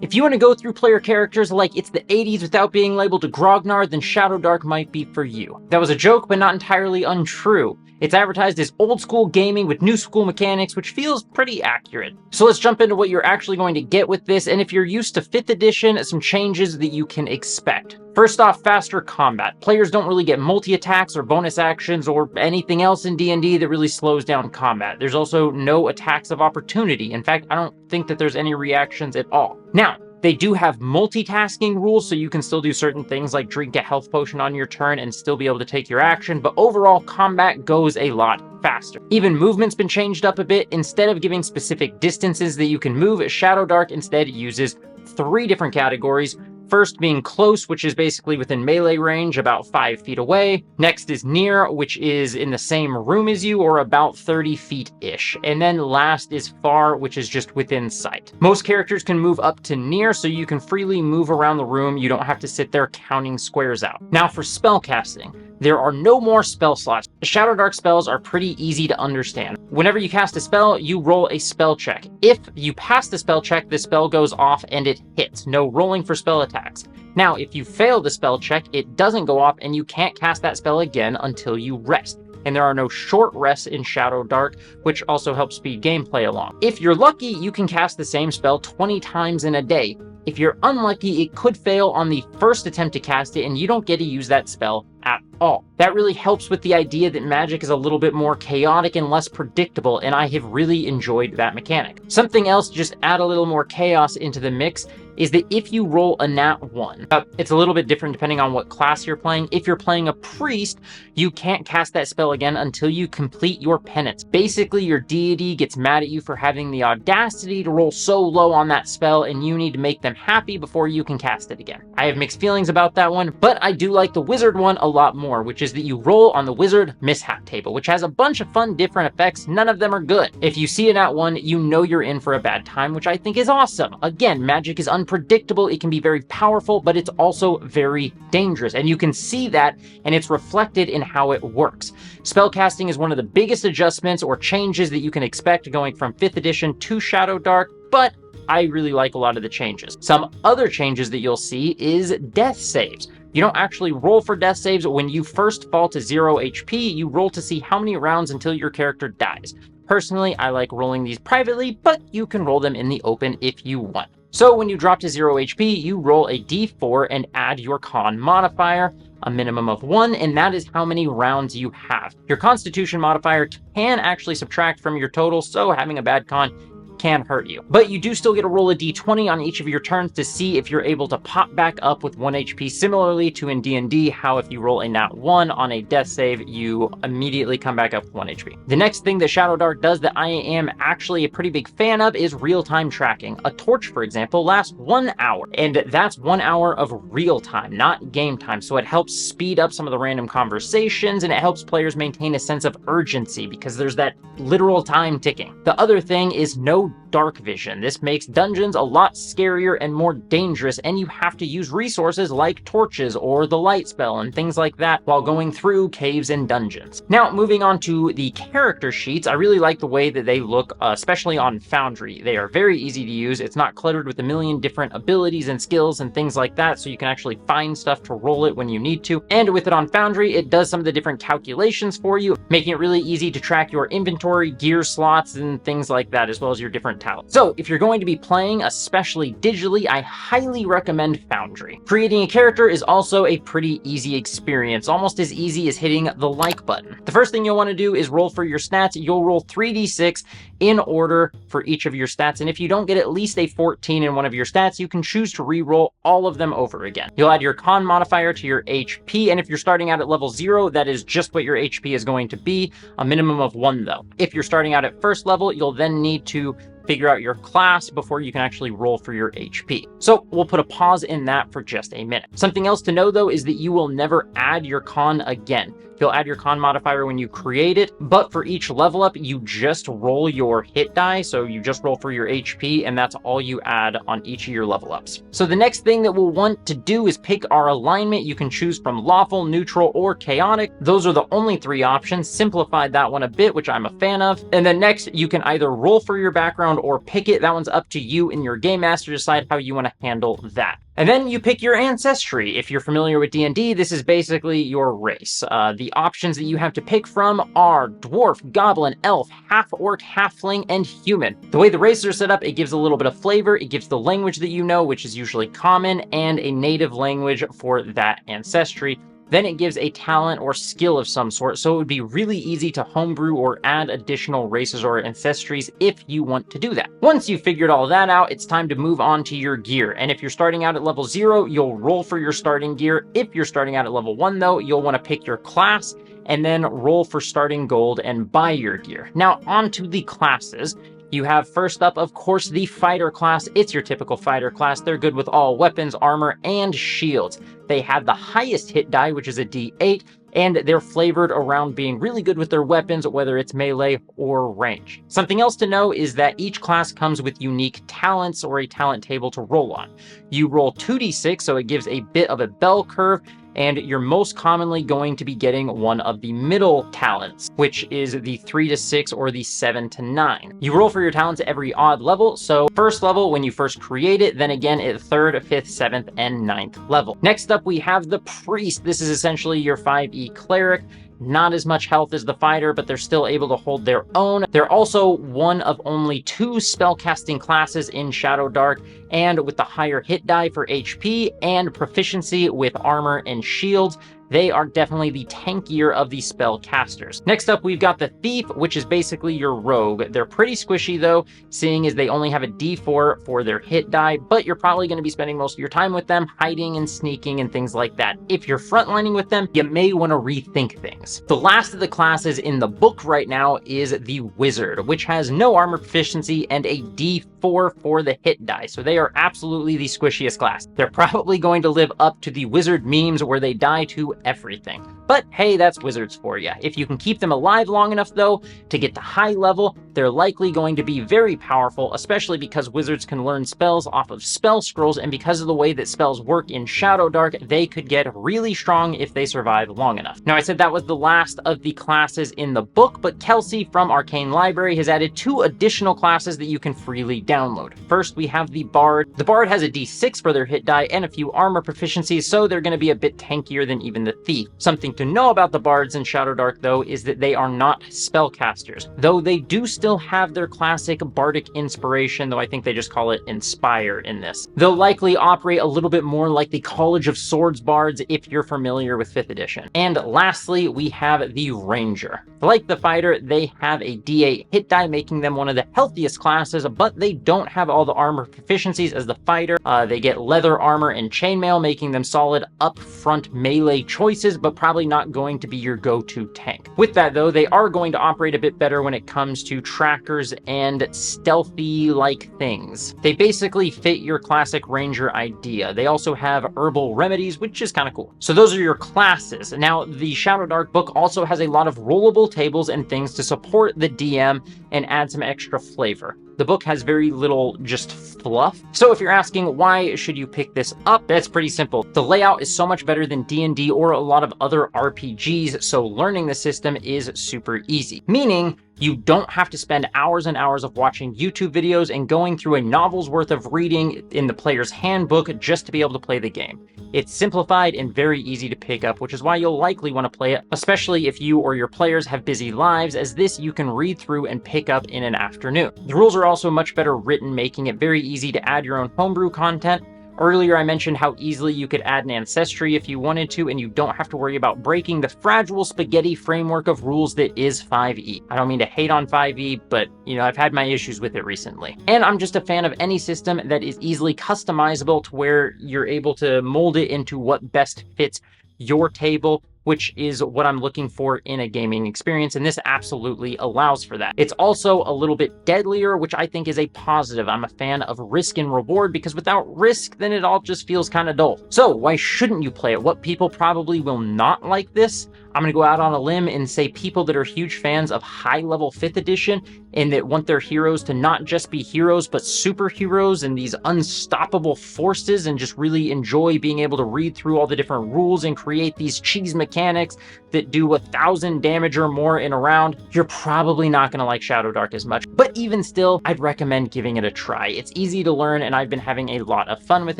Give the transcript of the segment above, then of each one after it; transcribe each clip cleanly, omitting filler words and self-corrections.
If you want to go through player characters like it's the 80s without being labeled a grognard, then Shadowdark might be for you. That was a joke, but not entirely untrue. It's advertised as old school gaming with new school mechanics, which feels pretty accurate. So let's jump into what you're actually going to get with this, and if you're used to 5th edition, some changes that you can expect. First off, faster combat. Players don't really get multi-attacks or bonus actions or anything else in D&D that really slows down combat. There's also no attacks of opportunity. In fact, I don't think that there's any reactions at all. Now, they do have multitasking rules, so you can still do certain things like drink a health potion on your turn and still be able to take your action, but overall, combat goes a lot faster. Even movement's been changed up a bit. Instead of giving specific distances that you can move, Shadowdark instead uses 3 different categories. First being close, which is basically within melee range, about 5 feet away. Next is near, which is in the same room as you, or about 30 feet-ish. And then last is far, which is just within sight. Most characters can move up to near, so you can freely move around the room. You don't have to sit there counting squares out. Now for spellcasting. There are no more spell slots. Shadowdark spells are pretty easy to understand. Whenever you cast a spell, you roll a spell check. If you pass the spell check, the spell goes off and it hits. No rolling for spell attacks. Now, if you fail the spell check, it doesn't go off and you can't cast that spell again until you rest. And there are no short rests in Shadowdark, which also helps speed gameplay along. If you're lucky, you can cast the same spell 20 times in a day. If you're unlucky, it could fail on the first attempt to cast it, and you don't get to use that spell at all. That really helps with the idea that magic is a little bit more chaotic and less predictable, and I have really enjoyed that mechanic. Something else to just add a little more chaos into the mix is that if you roll a nat 1, it's a little bit different depending on what class you're playing. If you're playing a priest, you can't cast that spell again until you complete your penance. Basically, your deity gets mad at you for having the audacity to roll so low on that spell, and you need to make them happy before you can cast it again. I have mixed feelings about that one, but I do like the wizard one a lot more, which is that you roll on the wizard mishap table, which has a bunch of fun different effects. None of them are good. If you see a nat 1, you know you're in for a bad time, which I think is awesome. Again, magic is unpredictable. It can be very powerful, but it's also very dangerous, and you can see that, and it's reflected in how it works. Spellcasting is one of the biggest adjustments or changes that you can expect going from 5th edition to Shadowdark, but I really like a lot of the changes. Some other changes that you'll see is death saves. You don't actually roll for death saves. When you first fall to 0 HP, you roll to see how many rounds until your character dies. Personally, I like rolling these privately, but you can roll them in the open if you want. So when you drop to 0 HP, you roll a d4 and add your con modifier, a minimum of 1, and that is how many rounds you have. Your constitution modifier can actually subtract from your total, so having a bad con can hurt you. But you do still get to roll a d20 on each of your turns to see if you're able to pop back up with 1 HP, similarly to in D&D, how if you roll a nat 1 on a death save, you immediately come back up with 1 HP. The next thing that Shadowdark does that I am actually a pretty big fan of is real-time tracking. A torch, for example, lasts 1 hour, and that's 1 hour of real time, not game time, so it helps speed up some of the random conversations, and it helps players maintain a sense of urgency because there's that literal time ticking. The other thing is no dark vision. This makes dungeons a lot scarier and more dangerous, and you have to use resources like torches or the light spell and things like that while going through caves and dungeons. Now, moving on to the character sheets, I really like the way that they look, especially on Foundry. They are very easy to use. It's not cluttered with a million different abilities and skills and things like that, so you can actually find stuff to roll it when you need to. And with it on Foundry, it does some of the different calculations for you, making it really easy to track your inventory, gear slots, and things like that, as well as your different talents. So if you're going to be playing, especially digitally, I highly recommend Foundry. Creating a character is also a pretty easy experience, almost as easy as hitting the like button. The first thing you'll want to do is roll for your stats. You'll roll 3d6 in order for each of your stats, and if you don't get at least a 14 in one of your stats, you can choose to re-roll all of them over again. You'll add your con modifier to your HP, and if you're starting out at level 0, that is just what your HP is going to be, a minimum of 1 though. If you're starting out at first level, you'll then need to figure out your class before you can actually roll for your HP. So we'll put a pause in that for just a minute. Something else to know though is that you will never add your con again. You'll add your con modifier when you create it, but for each level up, you just roll your hit die, so you just roll for your HP, and that's all you add on each of your level ups. So the next thing that we'll want to do is pick our alignment. You can choose from lawful, neutral, or chaotic. Those are the only 3 options. Simplified that one a bit, which I'm a fan of. And then next, you can either roll for your background or pick it. That one's up to you and your game master to decide how you want to handle that. And then you pick your ancestry. If you're familiar with D&D, this is basically your race. The options that you have to pick from are dwarf, goblin, elf, half-orc, halfling, and human. The way the races are set up, it gives a little bit of flavor. It gives the language that you know, which is usually common, and a native language for that ancestry. Then it gives a talent or skill of some sort, so it would be really easy to homebrew or add additional races or ancestries if you want to do that. Once you've figured all that out, it's time to move on to your gear. And if you're starting out at level 0, you'll roll for your starting gear. If you're starting out at level 1, though, you'll want to pick your class and then roll for starting gold and buy your gear. Now, on to the classes. You have first up, of course, the fighter class. It's your typical fighter class. They're good with all weapons, armor, and shields. They have the highest hit die, which is a D8, and they're flavored around being really good with their weapons, whether it's melee or range. Something else to know is that each class comes with unique talents or a talent table to roll on. You roll 2d6, so it gives a bit of a bell curve, and you're most commonly going to be getting one of the middle talents, which is the 3 to 6 or the 7 to 9. You roll for your talents at every odd level, so first level when you first create it, then again at 3rd, 5th, 7th, and 9th level. Next up, we have the priest. This is essentially your 5e cleric. Not as much health as the fighter, but they're still able to hold their own. They're also one of only 2 spellcasting classes in Shadowdark, and with the higher hit die for HP and proficiency with armor and shields, they are definitely the tankier of the spellcasters. Next up, we've got the Thief, which is basically your rogue. They're pretty squishy though, seeing as they only have a D4 for their hit die, but you're probably going to be spending most of your time with them, hiding and sneaking and things like that. If you're frontlining with them, you may want to rethink things. The last of the classes in the book right now is the Wizard, which has no armor proficiency and a D4 for the hit die, so they are absolutely the squishiest class. They're probably going to live up to the Wizard memes where they die to everything. But hey, that's wizards for you. If you can keep them alive long enough though, to get to high level, they're likely going to be very powerful, especially because wizards can learn spells off of spell scrolls, and because of the way that spells work in Shadowdark, they could get really strong if they survive long enough. Now, I said that was the last of the classes in the book, but Kelsey from Arcane Library has added 2 additional classes that you can freely download. First, we have the Bard. The Bard has a D6 for their hit die and a few armor proficiencies, so they're going to be a bit tankier than even the Thief. Something to know about the Bards in Shadowdark, though, is that they are not spellcasters, though they do still have their classic bardic inspiration, though I think they just call it Inspire in this. They'll likely operate a little bit more like the College of Swords Bards if you're familiar with 5th edition. And lastly, we have the Ranger. Like the Fighter, they have a D8 hit die, making them one of the healthiest classes, but they don't have all the armor proficiencies as the Fighter. They get leather armor and chainmail, making them solid up-front melee choices, but probably not going to be your go-to tank. With that though, they are going to operate a bit better when it comes to trackers and stealthy-like things. They basically fit your classic ranger idea. They also have herbal remedies, which is kind of cool. So those are your classes. Now, the Shadowdark book also has a lot of rollable tables and things to support the DM and add some extra flavor. The book has very little just fluff. So if you're asking why should you pick this up, that's pretty simple. The layout is so much better than D&D or a lot of other RPGs, so learning the system is super easy. Meaning, you don't have to spend hours and hours of watching YouTube videos and going through a novel's worth of reading in the player's handbook just to be able to play the game. It's simplified and very easy to pick up, which is why you'll likely want to play it, especially if you or your players have busy lives, as this you can read through and pick up in an afternoon. The rules are also much better written, making it very easy to add your own homebrew content. Earlier, I mentioned how easily you could add an ancestry if you wanted to, and you don't have to worry about breaking the fragile spaghetti framework of rules that is 5e. I don't mean to hate on 5e, but, I've had my issues with it recently. And I'm just a fan of any system that is easily customizable to where you're able to mold it into what best fits your table which is what I'm looking for in a gaming experience, and this absolutely allows for that. It's also a little bit deadlier, which I think is a positive. I'm a fan of risk and reward, because without risk, then it all just feels kind of dull. So why shouldn't you play it? What people probably will not like this? I'm going to go out on a limb and say people that are huge fans of high-level 5th edition and that want their heroes to not just be heroes, but superheroes and these unstoppable forces, and just really enjoy being able to read through all the different rules and create these cheese mechanics that do 1,000 damage or more in a round, you're probably not going to like Shadowdark as much. But even still, I'd recommend giving it a try. It's easy to learn, and I've been having a lot of fun with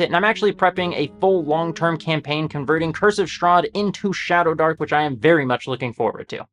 it, and I'm actually prepping a full long-term campaign converting Curse of Strahd into Shadowdark, which I am very much looking forward to.